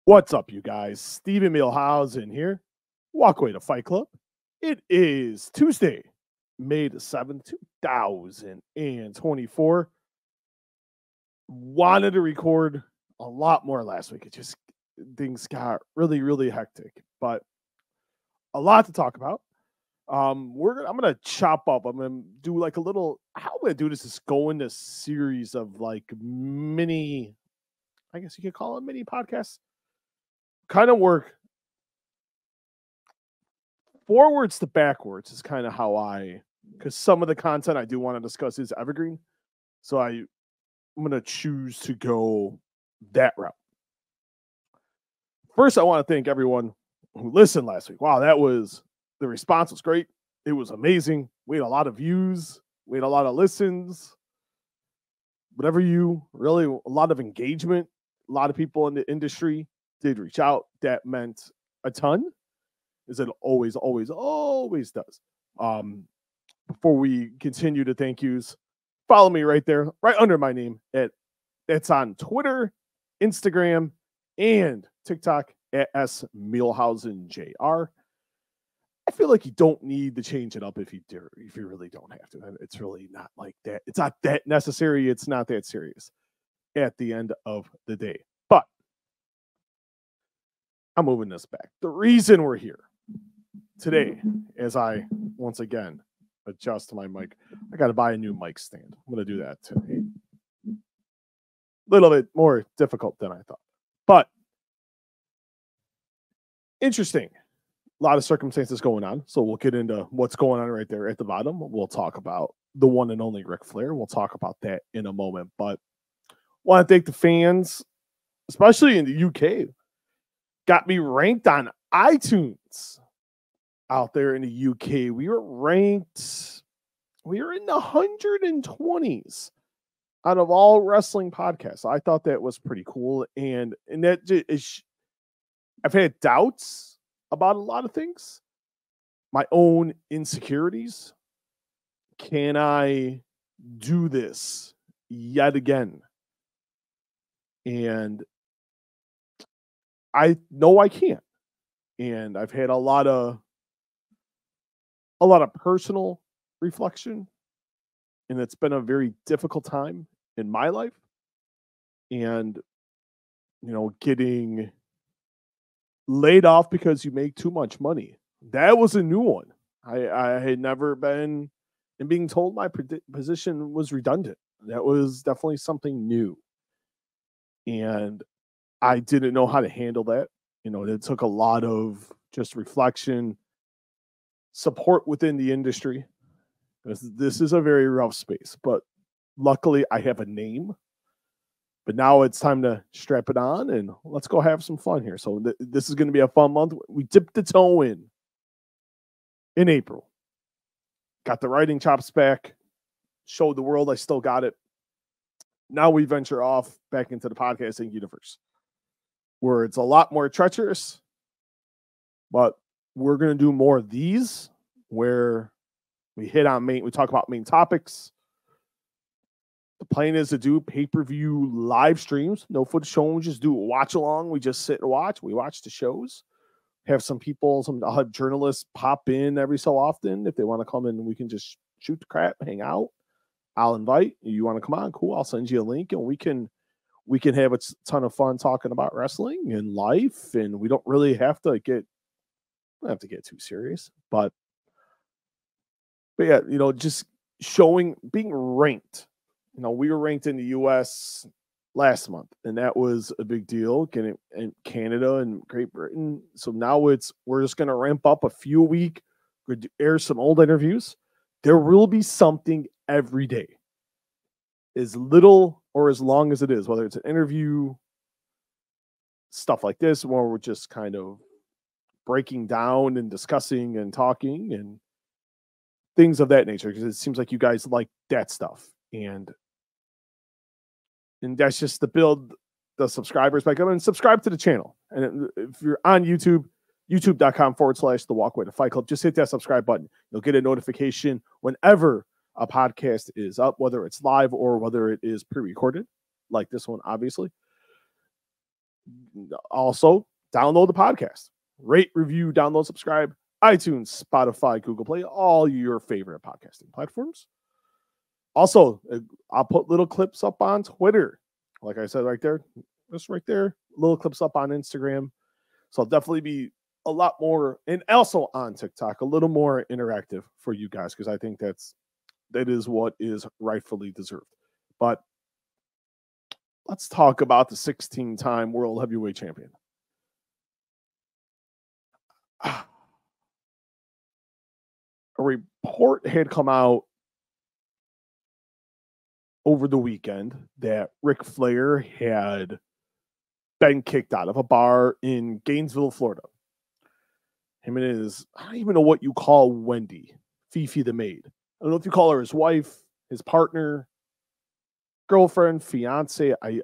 What's up, you guys? Steven Muehlhausen here. Walkway to Fight Club. It is Tuesday, May the 7th, 2024. Wanted to record a lot more last week. Things got really hectic, but a lot to talk about. I'm gonna chop up. I'm gonna do like a little. How I'm gonna do this is go into a series of like mini. I guess you could call it mini podcasts. Kind of work forwards to backwards is kind of because some of the content I do want to discuss is evergreen. So I'm going to choose to go that route. First, I want to thank everyone who listened last week. Wow, the response was great. It was amazing. We had a lot of views. We had a lot of listens. A lot of engagement. A lot of people in the industry did reach out. That meant a ton. As it always does. Before we continue to thank yous, follow me right there, right under my name. It's on Twitter, Instagram, and TikTok at S Muehlhausen Jr. I feel like you don't need to change it up if you really don't have to. It's really not like that. It's not that necessary. It's not that serious at the end of the day. But I'm moving this back. The reason we're here today, as I once again adjust my mic, I got to buy a new mic stand. I'm going to do that today. A little bit more difficult than I thought, but interesting. A lot of circumstances going on. So we'll get into what's going on right there at the bottom. We'll talk about the one and only Ric Flair. We'll talk about that in a moment, but want to thank the fans, especially in the UK. Got me ranked on iTunes out there in the UK. We were in the 120s out of all wrestling podcasts. I thought that was pretty cool. And that is, I've had doubts about a lot of things. My own insecurities. Can I do this yet again? And I know I can't. And I've had a lot of personal reflection, and it's been a very difficult time in my life. And getting laid off because you make too much money, that was a new one. I had never been, and being told my position was redundant, that was definitely something new. And I didn't know how to handle that. It took a lot of just reflection, support within the industry. This is a very rough space, but luckily I have a name. But now it's time to strap it on and let's go have some fun here. So this is going to be a fun month. We dipped the toe in April. Got the writing chops back. Showed the world I still got it. Now we venture off back into the podcasting universe, where it's a lot more treacherous, but we're going to do more of these where we talk about main topics. The plan is to do pay-per-view live streams, no footage shown. We just do a watch along. We just sit and watch. We watch the shows. Have I'll have journalists pop in every so often if they want to come in. We can just shoot the crap, hang out. I'll invite you. Want to come on? Cool. I'll send you a link, and we can have a ton of fun talking about wrestling and life. And we don't really have to get too serious, but yeah, just being ranked. We were ranked in the U.S. last month, and that was a big deal. Getting in Canada and Great Britain. So now we're just going to ramp up a few a week. We're going to air some old interviews. There will be something every day, as little or as long as it is, whether it's an interview, stuff like this, where we're just kind of breaking down and discussing and talking and things of that nature, because it seems like you guys like that stuff. And that's just to build the subscribers back up and subscribe to the channel. And if you're on YouTube, youtube.com/The Walkway to Fight Club, just hit that subscribe button. You'll get a notification whenever a podcast is up, whether it's live or whether it is pre-recorded, like this one, obviously. also download the podcast. Rate, review, download, subscribe. iTunes, Spotify, Google Play, all your favorite podcasting platforms. Also, I'll put little clips up on Twitter. Like I said right there, just right there. Little clips up on Instagram. So I'll definitely be a lot more, and also on TikTok, a little more interactive for you guys, because I think that is what is rightfully deserved. But let's talk about the 16-time World Heavyweight Champion. A report had come out over the weekend that Ric Flair had been kicked out of a bar in Gainesville, Florida. Him and his, I don't even know what you call Wendy, Fifi the maid. I don't know if you call her his wife, his partner, girlfriend, fiance. I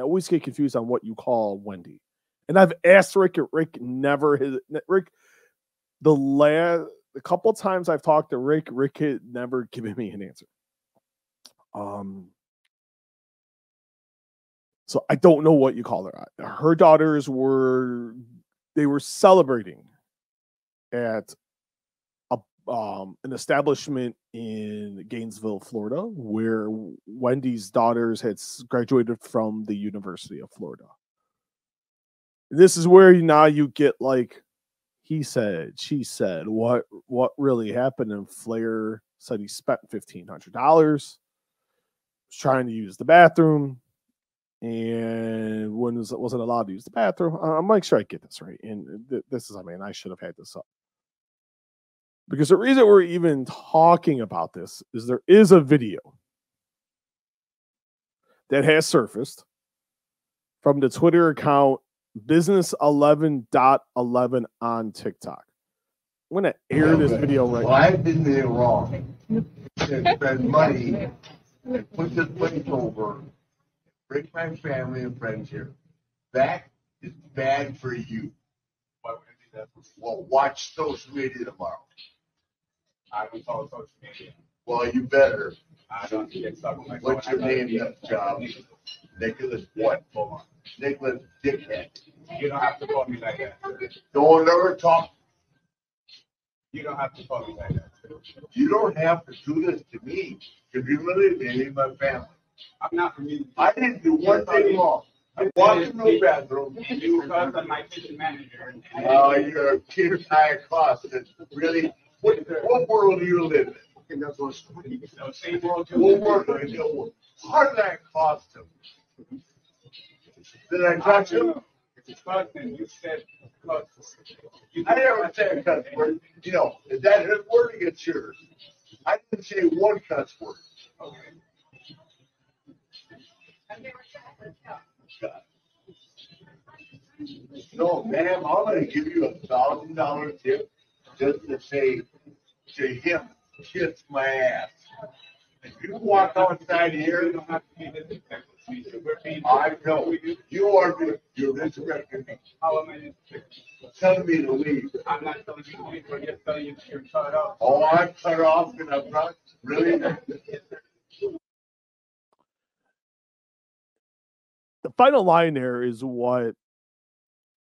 always get confused on what you call Wendy. And I've asked Rick never his Rick the couple times I've talked to Rick had never given me an answer. So I don't know what you call her. Her daughters were celebrating at an establishment in Gainesville, Florida, where Wendy's daughters had graduated from the University of Florida. This is where now you get like, he said, she said, what really happened. And Flair said he spent $1,500, was trying to use the bathroom, and wasn't allowed to use the bathroom. I'm make sure I get this right. And this is, I should have had this up. Because the reason we're even talking about this is there is a video that has surfaced from the Twitter account business11.11 on TikTok. I'm going to air this video right now. I've been there wrong. Spend money and put this place over, bring my family and friends here. That is bad for you. Why would I do that? Well, watch social media tomorrow. I don't follow social media. Well, you better. I don't get stuck on my phone. What's your name, that job? Nicholas what? Hold on. Nicholas Dickhead. You don't have to call me like that. Don't ever talk. You don't have to call me like that. You don't have to do this to me. If you really need my family. I'm not from you. I didn't do one thing wrong. I walked in the bathroom. And you caused on my kitchen manager. Oh, you're a kid high cost. Really? What world do you live in? What world do you live in? How did that cost him? Did I touch him? You said I never said a cuss word. You know, is that his word or it's yours? I didn't say one cuss word. Okay. No, ma'am, I'm going to give you $1,000 tip just to say to him, kiss my ass. If you walk outside here, you don't have to be disrespectful. I know. You're disrespecting me. How am I disrespectful? Telling me to leave. I'm not telling you to leave, but you're telling you you're cut off. Oh, I'm cut off and I'm not? Really? The final line there is what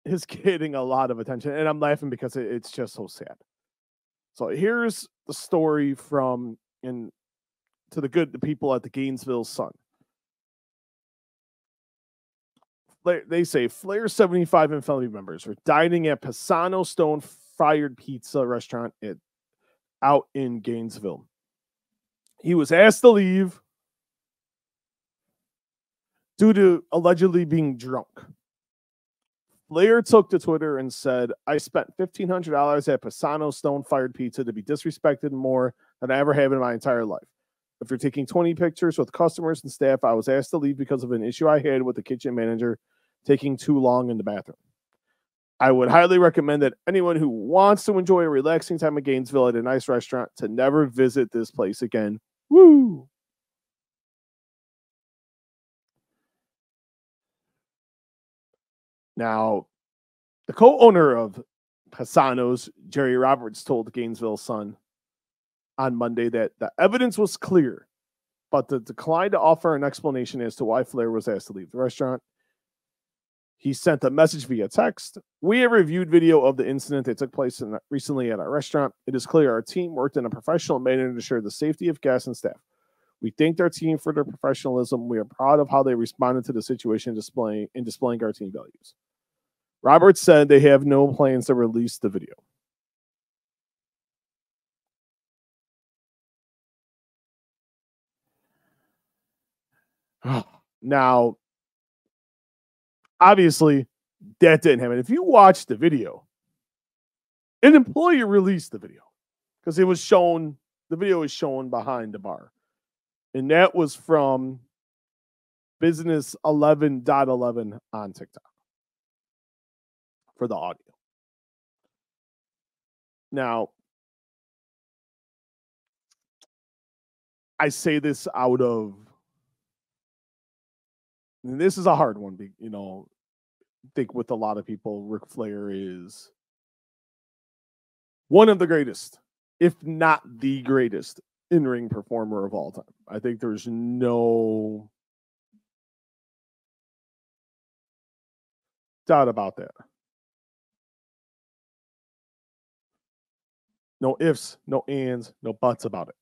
is getting a lot of attention, and I'm laughing because it's just so sad. So here's the story from to the people at the Gainesville Sun. They say Flair's 75 and family members were dining at Pisano Stone Fired Pizza restaurant out in Gainesville. He was asked to leave due to allegedly being drunk. Flair took to Twitter and said, I spent $1,500 at Pisano Stone Fired Pizza to be disrespected more than I ever have in my entire life. After taking 20 pictures with customers and staff, I was asked to leave because of an issue I had with the kitchen manager taking too long in the bathroom. I would highly recommend that anyone who wants to enjoy a relaxing time in Gainesville at a nice restaurant to never visit this place again. Woo! Now, the co-owner of Pisano's, Jerry Roberts, told the Gainesville Sun on Monday that the evidence was clear, but declined to offer an explanation as to why Flair was asked to leave the restaurant. He sent a message via text. We have reviewed video of the incident that took place recently at our restaurant. It is clear our team worked in a professional manner to ensure the safety of guests and staff. We thanked our team for their professionalism. We are proud of how they responded to the situation, displaying our team values. Roberts said they have no plans to release the video. Now, obviously, that didn't happen. If you watch the video, an employee released the video because it was shown, the video is shown behind the bar. And that was from Business 11.11 on TikTok for the audio. Now, I say this out of, and this is a hard one, you know, I think with a lot of people, Ric Flair is one of the greatest, if not the greatest, in-ring performer of all time. I think there's no doubt about that. No ifs, no ands, no buts about it.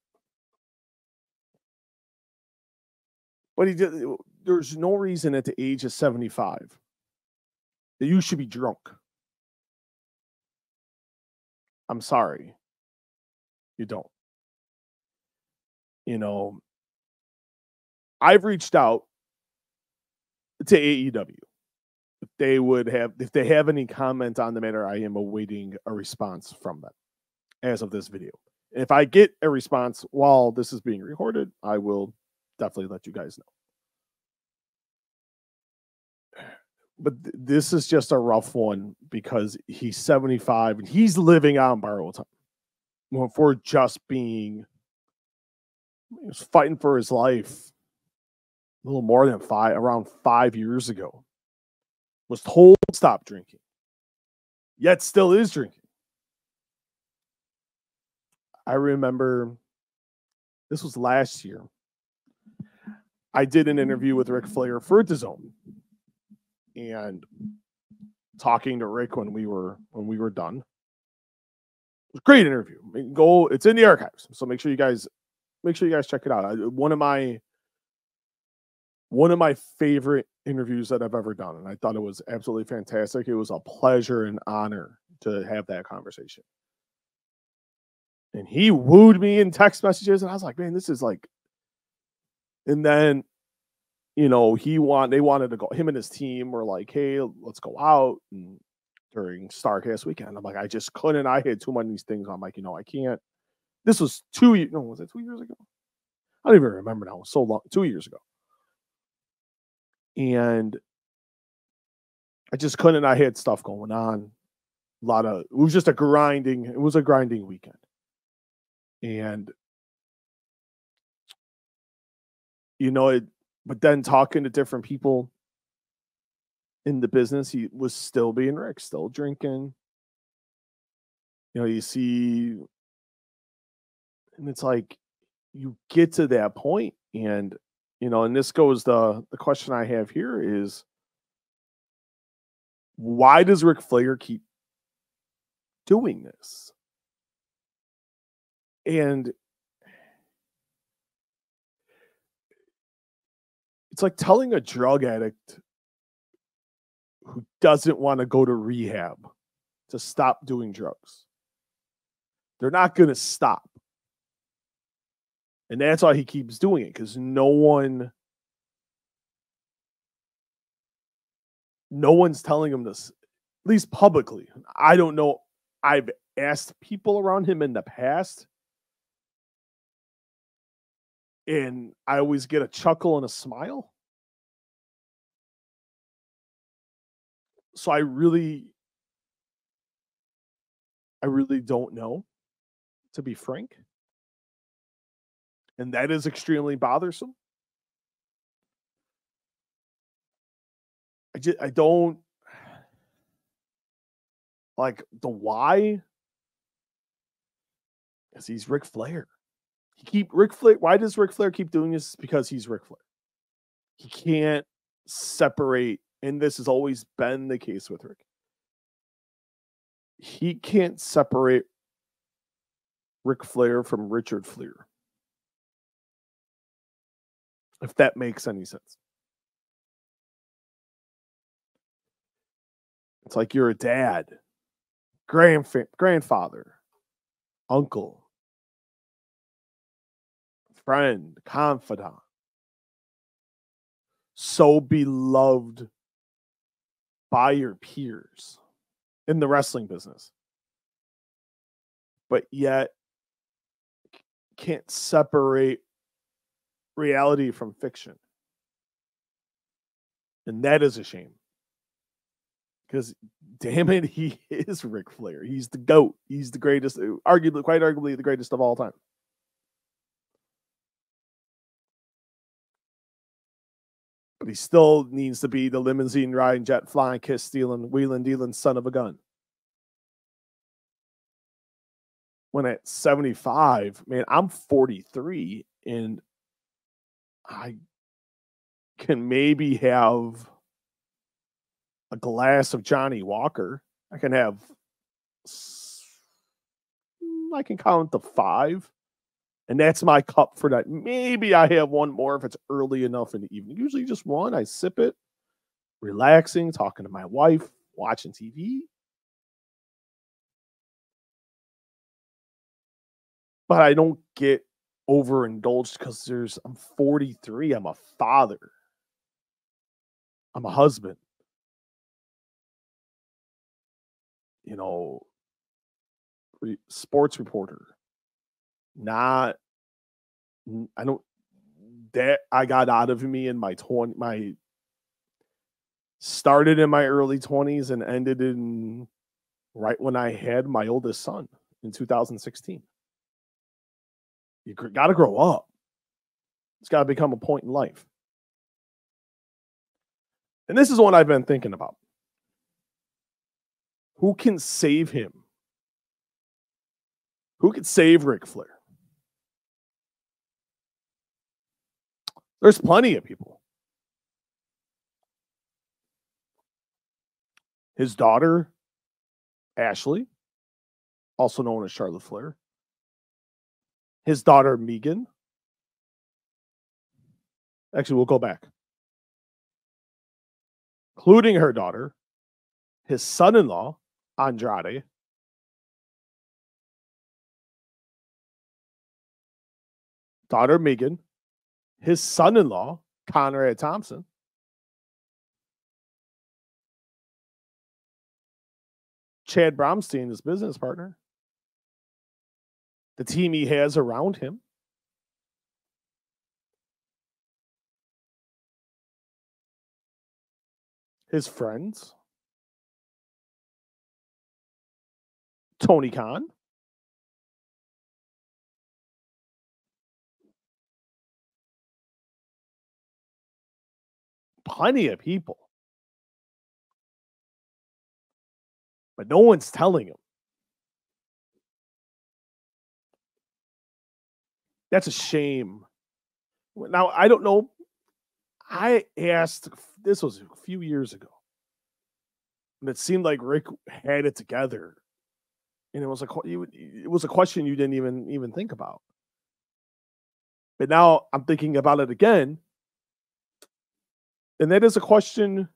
But there's no reason at the age of 75 that you should be drunk. I'm sorry. You don't. You know, I've reached out to AEW. If they have any comment on the matter, I am awaiting a response from them as of this video. If I get a response while this is being recorded, I will definitely let you guys know. But this is just a rough one because he's 75 and he's living on borrowed time. Well, for just being, he was fighting for his life a little more than around 5 years ago. Was told to stop drinking, yet still is drinking. I remember this was last year. I did an interview with Ric Flair for DAZN, and talking to Rick when we were done. It was a great interview. It's in the archives, so make sure you guys check it out. One of my favorite interviews that I've ever done, and I thought it was absolutely fantastic. It was a pleasure and honor to have that conversation. And he wooed me in text messages, and I was like, man, this is like. And then, you know, they wanted to go. Him and his team were like, hey, let's go out and during Starcast weekend. I'm like, I just couldn't. I had too many things. I'm like, you know, I can't. This was was it 2 years ago? I don't even remember now. It was so long. 2 years ago. And I just couldn't. I had stuff going on. It was a grinding weekend. And, you know, but then talking to different people in the business, he was still being Rick, still drinking. You know, you see, and it's like, you get to that point and, you know, and this goes, the question I have here is, why does Ric Flair keep doing this? And it's like telling a drug addict who doesn't want to go to rehab to stop doing drugs. They're not going to stop. And that's why he keeps doing it, because no one's telling him this, at least publicly. I don't know. I've asked people around him in the past, and I always get a chuckle and a smile. So I really don't know, to be frank. And that is extremely bothersome. I don't like the why. Because he's Ric Flair. Why does Ric Flair keep doing this? Because he's Ric Flair. He can't separate and this has always been the case with Rick, he can't separate Ric Flair from Richard Flair. If that makes any sense. It's like you're a dad, grandfather, uncle, friend, confidant. So beloved by your peers in the wrestling business, but yet can't separate reality from fiction. And that is a shame. Because, damn it, he is Ric Flair. He's the GOAT. He's the greatest, quite arguably the greatest of all time. But he still needs to be the limousine riding, jet flying, kiss stealing, wheeling dealing son of a gun. When at 75, man, I'm 43 and I can maybe have a glass of Johnny Walker. I can count to 5. And that's my cup for that. Maybe I have one more if it's early enough in the evening. Usually just one. I sip it, relaxing, talking to my wife, watching TV. But I don't get overindulged because I'm 43. I'm a father. I'm a husband. You know, sports reporter. I got out of me in started in my early 20s and ended in right when I had my oldest son in 2016. You got to grow up. It's got to become a point in life. And this is what I've been thinking about. Who can save him? Who could save Ric Flair? There's plenty of people. His daughter, Ashley, also known as Charlotte Flair. His daughter, Megan. Actually, we'll go back. Including her daughter, his son-in-law, Andrade. Daughter, Megan. His son-in-law, Conrad Thompson. Chad Bromstein, his business partner. The team he has around him. His friends. Tony Khan. Plenty of people. But no one's telling him. That's a shame. Now, I don't know. I asked, this was a few years ago. And it seemed like Rick had it together. And it was a question you didn't even think about. But now I'm thinking about it again. And that is a question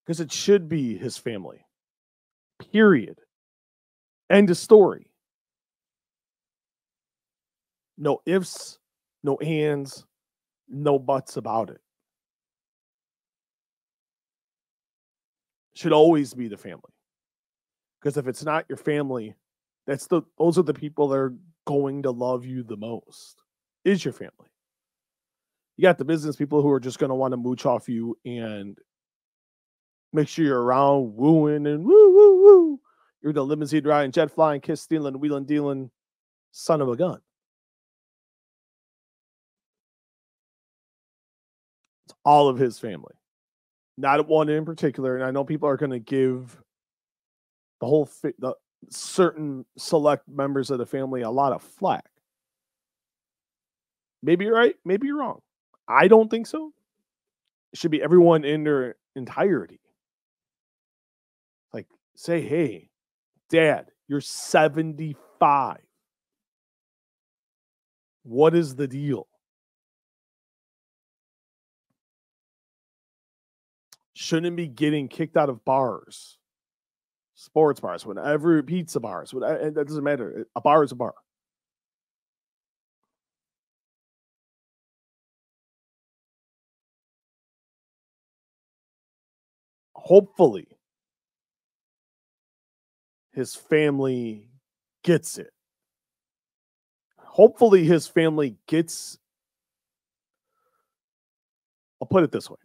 because it should be his family. Period. End of story. No ifs, no ands, no buts about it. Should always be the family. Because if it's not your family, those are the people that are going to love you the most. Is your family. You got the business people who are just going to want to mooch off you and make sure you're around wooing and woo, woo, woo. You're the limousine riding, jet flying, kiss stealing, wheeling dealing son of a gun. It's all of his family. Not one in particular. And I know people are going to give the certain select members of the family a lot of flack. Maybe you're right. Maybe you're wrong. I don't think so. It should be everyone in their entirety. Like, say, hey, Dad, you're 75. What is the deal? Shouldn't be getting kicked out of bars, sports bars, whatever, pizza bars, whatever, that doesn't matter. A bar is a bar. Hopefully, his family gets it. Hopefully, his family gets. I'll put it this way,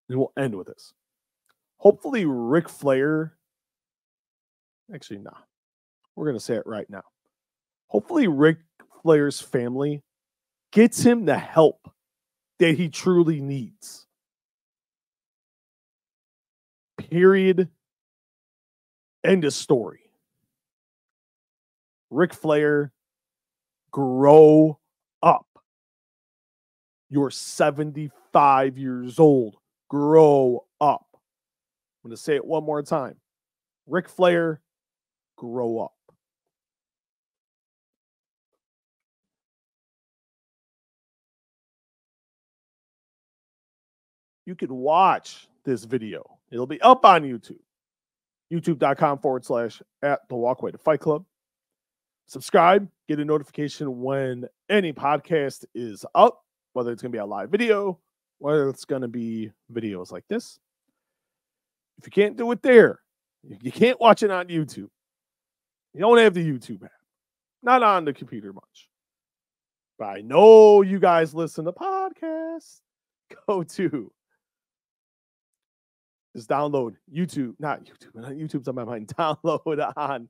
and we'll end with this. Hopefully, Ric Flair. Actually, nah. We're going to say it right now. Hopefully, Ric Flair's family gets him the help that he truly needs. Period. End of story. Ric Flair, grow up. You're 75 years old. Grow up. I'm going to say it one more time. Ric Flair, grow up. You can watch this video. It'll be up on YouTube. YouTube.com/@thewalkway-to-fight-club. Subscribe, get a notification when any podcast is up, whether it's going to be a live video, whether it's going to be videos like this. If you can't do it there, you can't watch it on YouTube. You don't have the YouTube app. Not on the computer much. But I know you guys listen to podcasts. Go to is download YouTube, not YouTube's on my mind. Download on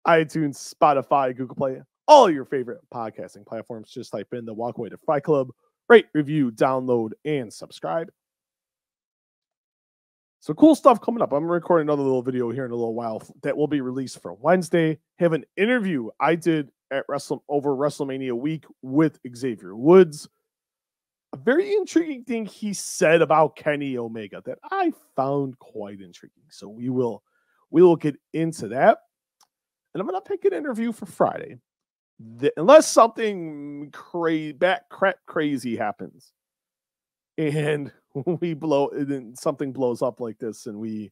iTunes, Spotify, Google Play, all your favorite podcasting platforms. Just type in the Walkway to Fight Club, rate, review, download, and subscribe. So cool stuff coming up. I'm recording another little video here in a little while that will be released for Wednesday. Have an interview I did at over WrestleMania week with Xavier Woods. A very intriguing thing he said about Kenny Omega that I found quite intriguing. So we will get into that. And I'm going to pick an interview for Friday. Unless something crazy happens and something blows up like this and we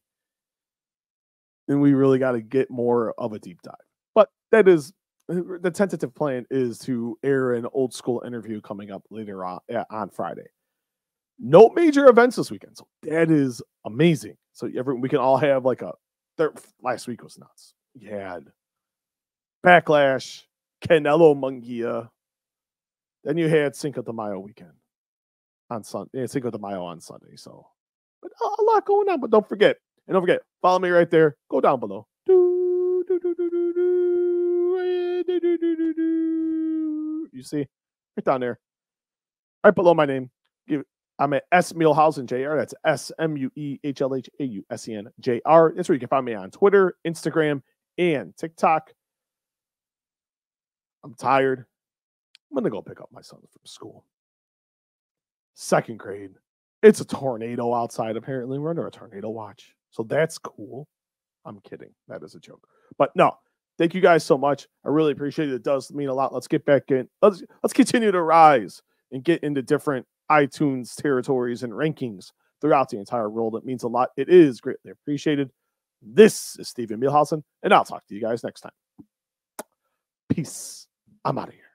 really got to get more of a deep dive. But that is the tentative plan, is to air an old school interview coming up later on Friday. No major events this weekend, so that is amazing. So we can all have last week was nuts. You had Backlash, Canelo Munguia, then you had Cinco de Mayo weekend on Sunday. Cinco de Mayo on Sunday. So, but a lot going on. But don't forget, follow me right there. Go down below. You see, right down there, right below my name. I'm at S Muehlhausen Jr. That's SMUEHLHAUSEN JR. That's where you can find me on Twitter, Instagram, and TikTok. I'm tired. I'm gonna go pick up my son from school. 2nd grade. It's a tornado outside. Apparently, we're under a tornado watch, so that's cool. I'm kidding. That is a joke. But no. Thank you guys so much. I really appreciate it. It does mean a lot. Let's get back in. Let's continue to rise and get into different iTunes territories and rankings throughout the entire world. It means a lot. It is greatly appreciated. This is Steven Muehlhausen, and I'll talk to you guys next time. Peace. I'm out of here.